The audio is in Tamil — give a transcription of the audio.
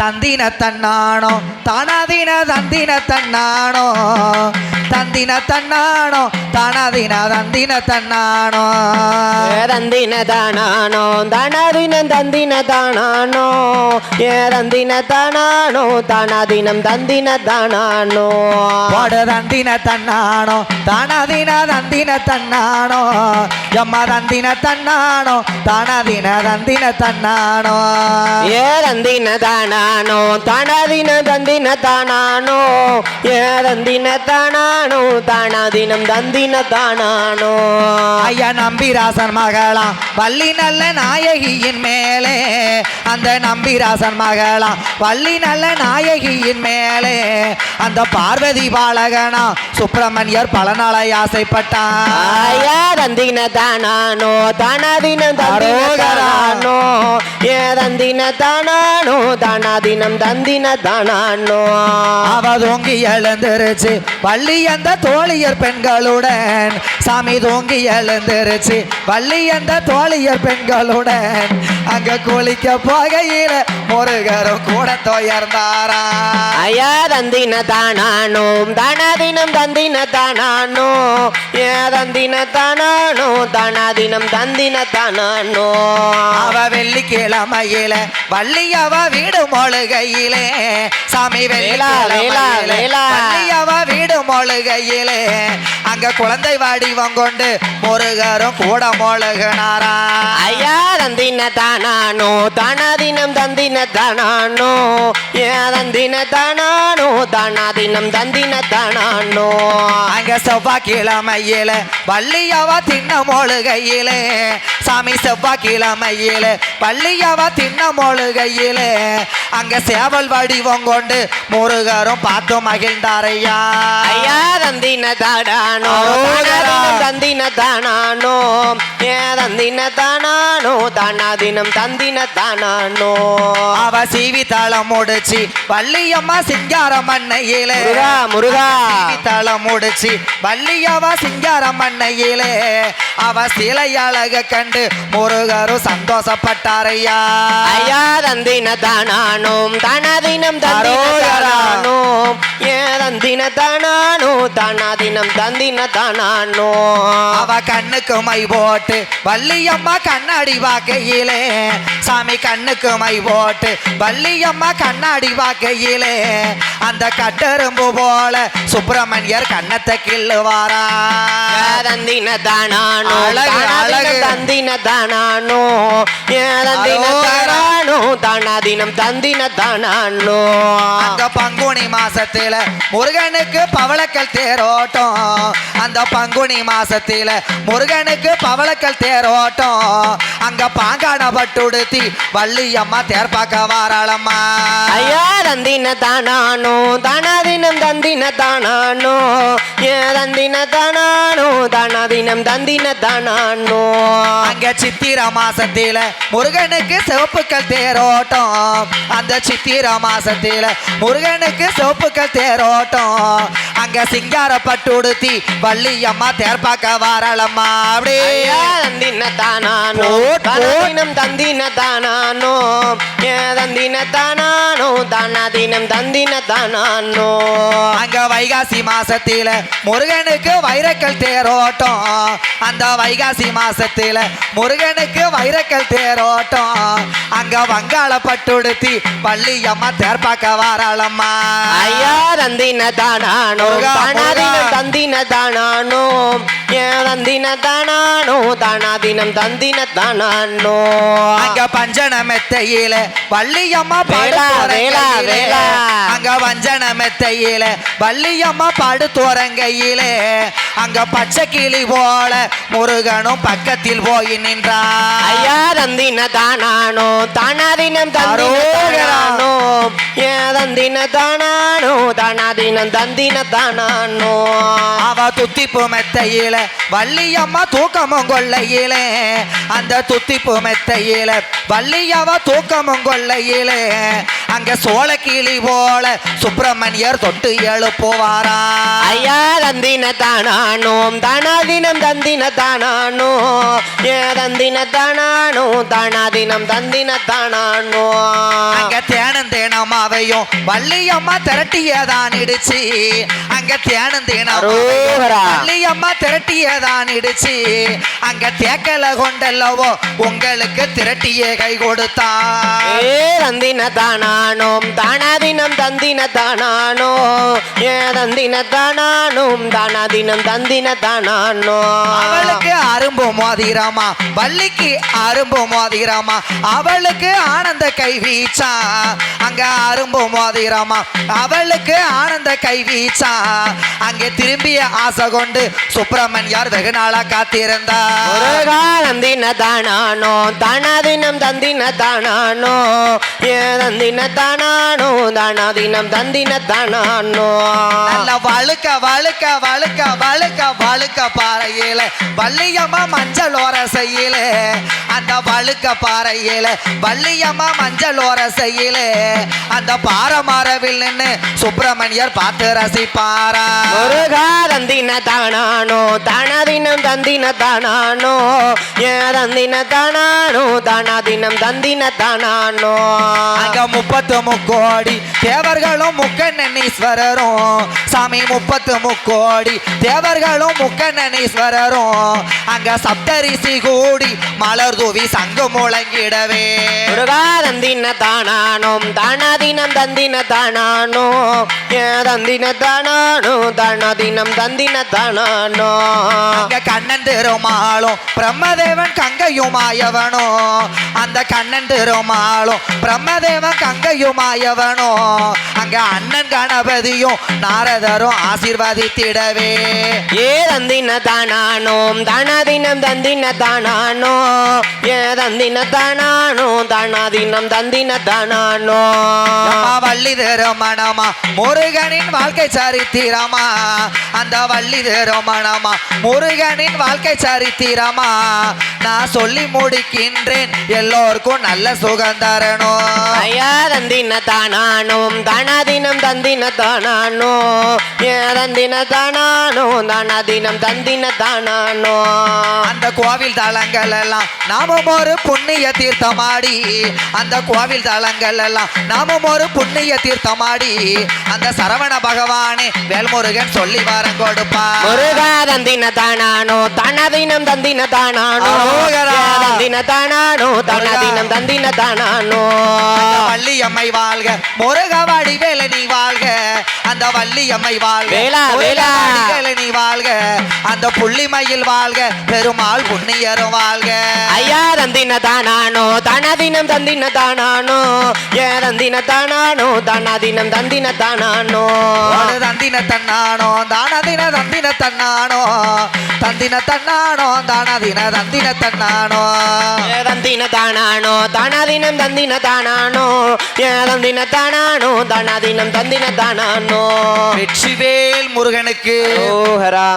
தந்தின தன்னானோ தானாதீன தந்தின தன்னானோ தந்தின தன்னானோ தானாதீன தந்தின தன்னானோ தந்தின தானானோ தானாதீன தந்தின தானானோ தந்தின தானானோ தானாதீனம் தந்தின தானானோ பாடு தந்தின தன்னானோ தானாதீன தந்தின தன்னானோ எம்மா தந்தின தன்னானோ தானாதீன தந்தின தன்னானோ தந்தின தானானோ தானாதீன தந்தின தானானோ தந்தின தானானோ தானாதீனம் தந்தின தானானோ ஐயா நம்பிராசன் மகளாம் வள்ளி நல்ல நாயகியின் மேலே அந்த நம்பிராசன் மகளாம் வள்ளி நல்ல நாயகியின் மேலே அந்த பார்வதி பாலகனா சுப்பிரமணியர் பல நாளை ஆசைப்பட்டான் தந்தின தானானோ தானாதீனம் தானானோ தந்தின தானானோ தானாதீனம் தந்தின தானானோ அவ தூங்கி எழுந்திருச்சு வள்ளி அந்த தோழியர் பெண்களுடன் சாமி தூங்கி எழுந்திருச்சு வள்ளி அந்த தோழியர் பெண்களுடன் அங்க குளிக்க போகையில முருகரும் கூட துயர்ந்தாரா தந்தின தானானோ தானாதீனம் தந்தின தானானோ தந்தின தானானோ தானாதீனம் தந்தின தானானோ அவ வெள்ளிக்கிழமையில வள்ளி அவ வீடு மொழுகையிலே சாமி வள்ளி அவ வீடு மொழுகையிலே அங்க குழந்தை வடிவம் கொண்டு முருகரும் கூட மொழுகினாரா தந்தின தானானோ தானாதீனம் தந்தின தானானோ தந்தின தானானோ தானாதீனம் தந்தின தானானோ அங்க செவ்வாய்க்கிழமையில வள்ளி அவ தின்ன மொழுகையிலே சாமி செவ்வாய்க்கிழமையில வள்ளி அவ தின்ன மொழுகையிலே அங்க சேவல் வடிவம் கொண்டு முருகரும் பார்த்து மகிழ்ந்தாரையா தந்தின தானானோ தந்தின தானானோ தந்தின தானானோ தானாதீனம் தந்தின தானானோ அவ சீவி தளம் முடிச்சு வள்ளியம்மா சிங்கார மண்ணையிலே முருகா தளம் முடிச்சு வள்ளியவ சிங்கார மண்ணையிலே அவ சிலை அழக கண்டு முருகரும் சந்தோஷப்பட்டாரையா தந்தின தானானோ தானாதீனம் தானானோ தந்தின தானானோ தானாதீனம் தந்தின தானானோ அவ கண்ணுக்கு மை போட்டு வள்ளியம்மா கண்ணாடி வாக்கையிலே சாமி கண்ணுக்கு மை போட்டு வள்ளியம்மா கண்ணாடி வாக்கையிலே அந்த கட்டெரும்பு போல சுப்பிரமணியர் கண்ணத்தை கிள்ளுவாரா தந்தின தானானோ அழகு தந்தின தானானோ தந்தின தானானோ தானாதீனம் தந்தின தானானோ அந்த பங்குனி மாசத்துல முருகனுக்கு பவளக்கல் தேரோட்டம் அந்த பங்குனி மாசத்துல முருகனுக்கு பவளக்கல் தேரோட்டம் அங்க பாங்கான பட்டுடுத்தி வள்ளியம்மா தேர்பாக்க வாராளம்மா தந்தின தானானோ தானாதீனம் தந்தின தானானோ தந்தின தானானோ தானாதீனம் தந்தின தானானோ அங்க சித்திர மாசத்தில முருகனுக்கு சிவப்புக்கள் தேரோட்டம் அந்த சித்திர மாசத்தில முருகனுக்கு சிவப்புக்கள் தேரோட்டம் அங்க சிங்கார பட்டுடுத்தி வள்ளியம்மா தேர்பாக்க வாராளம்மா அப்படியே தந்தின தானானோ தானாதீனம் தந்தின தானானோ தந்தின தானானோ தானாதீனம் தந்தின தானானோ அங்க வைகாசி மாசத்தில முருகனுக்கு வைரக்கல் தேரோட்டம் அந்த வைகாசி மாசத்தில முருகனுக்கு வைரக்கல் தேரோட்டம் அங்க வங்காள பட்டுடுத்தி வள்ளியம்மா தேர்பாக்க வாராளம்மா தந்தின தானானோ தானாதீனம் தந்தின தானானோ தந்தின தானானோ தானாதீனம் தந்தின தானானோ அங்க பஞ்சன மெத்தையில வள்ளியம்மா அங்க வஞ்சன மெத்தையில வள்ளியம்மா படுத்துறங்கையிலே அங்க பச்சை கிளி போல முருகனும் பக்கத்தில் போய் நின்றார் தந்தின தானானோ தானாதீனம் தானானோ தந்தின தானானோ தானாதீனம் தந்தின தானானோ அவ துத்திப்பு மெத்தையில வள்ளியம்மா தூக்கமும் கொள்ளையிலே அந்த துத்திப்பு மெத்தையில வள்ளியவ தூக்கமும் கொள்ளையிலே அங்க அங்க சோழ கிளி போல சுப்பிரமணியர் தொட்டு எழுப்புவாரா ஐயா தந்தின தானானோம் தானாதினம் தந்தின தானானோ ஏ தந்தின தானானோ தானாதினம் தந்தின தானானோ அங்க தேனும் தேனமாவையும் வள்ளியம்மா திரட்டியதான் இடிச்சு அங்க தேனும் தேனமாவையும் அரோகரா. வள்ளியம்மா திரட்டியதான் இடிச்சு அங்க தேக்கல கொண்டல்லவோ உங்களுக்கு திரட்டியே கை கொடுத்தா ஏ தந்தின தானானோம் தானாதினம் தந்தின தானானோ ஏ தந்தின தானானோம் தானாதினம் தந்தின தானானோ அவளுக்கு அரும்பு மோதிரமா வள்ளிக்கு அரும்பு மோதிரமா அவளுக்கு ஆனந்த கை வீச்சா அங்க அரும்பு மோதிரமா அவளுக்கு ஆனந்த கை வீச்சா அங்கே திரும்பிய ஆசை கொண்டு சுப்பிரமணியார் வெகு நாளா காத்திருந்தா முருகா தந்தின தானானோ தானாதினம் தந்தின தானானோ ஏ தந்தின தானானோ தானாதினம் தந்தின தானானோ நல்ல வழுக்க வழுக்க வழுக்க வழுக்க வழுக்க பாறையில வள்ளியம்மா மஞ்சள் ஓர செய்யல அந்த வழுக்க பாறையில வள்ளியம்மா மஞ்சள் ஓர செய்யல அந்த பாறை மரவில் நின்னு சுப்பிரமணியர் பார்த்து ரசிப்பாரா முருகா தந்தின தானானோ தானாதினம் தந்தின தானானோ ஏ தந்தின தானானோ தானாதினம் தந்தின தானானோ அங்க 33 தேவர்களும் முக்கண்ணனீஸ்வரரும் சாமி 33 தேவர்களும் முக்கண்ணனீஸ்வரரும் அங்க சப்தரிசி கூடி மலர் தூவி சங்கு முழங்கிடவே முருகா தந்தின தானானோம் தானாதினம் தந்தின தானானோ ஏ தந்தின தானானோ தானாதினம் தந்தின தானானோ அங்க கண்ணன் திருமாலும் பிரம்மதேவன் கங்கையுமாயவனோ அந்த கண்ணன் திருமாலும் பிரம்மதேவன் கங்கையுமாயவனோ அங்க அண்ணன் கணபதியும் நாரதரும் ஆசீர்வதித்திடவே ஏ தந்தின தானானோம் தானாதினம் தந்தின தானானோ ஏ தந்தின தானானோ தானாதினம் தந்தின தானானோ அம்மா வள்ளி திருமணமா முருகனின் வாழ்க்கை சரித்திரமா அந்த வள்ளி திருமணமா முருகனின் வாழ்க்கை சரித்திரமா நான் சொல்லி முடிக்கின்றேன் எல்லோருக்கும் நல்ல சுகம் தரணும் ஐயா தந்தின தானானோம் தானாதினம் தந்தின தானானோ ஏ தந்தின தானானோ தானாதினம் தந்தின தானானோ அந்த கோவில் தலங்கள் எல்லாம் நாமும் ஒரு புண்ணிய தீர்த்தமாடி அந்த கோவில் தலங்கள் எல்லாம் நாமும் ஒரு புண்ணிய தீர்த்தமாடி அந்த சரவண பகவானே வேல்முருகன் சொல்லி வரம் கொடுப்பா முருகா தந்தின தானானோ தானாதினம் தந்தின தானானோ அரோகரா. ஏ தந்தின தானானோ தானாதினம் தந்தின தானானோ வள்ளியம்மை வாழ்க முருகவாடி வேலை நீ வாழ்க அந்த வள்ளியம்மை வாழ்க வேலா, வேலா. முருகவாடி நீ வாழ்க அந்த புள்ளிமயில் வாழ்க பெருமாள் புண்ணியரும் வாழ்க ஐயா தந்தின தானானோ தானாதினம் தந்தின தானானோ ஏ தந்தின தானானோ தானாதினம் தந்தின தானானோ ஒரு தந்தின தன்னானோ தானதின தந்தின தன்னானோ தந்தின தன்னானோ தானதின தந்தின தன்னானோ ஏ தந்தின தானானோ தானாதினம் தந்தின தானானோ ஏ தந்தின தானானோ தானாதினம் தந்தின தானானோ வெற்றிவேல் முருகனுக்கு ஓஹரா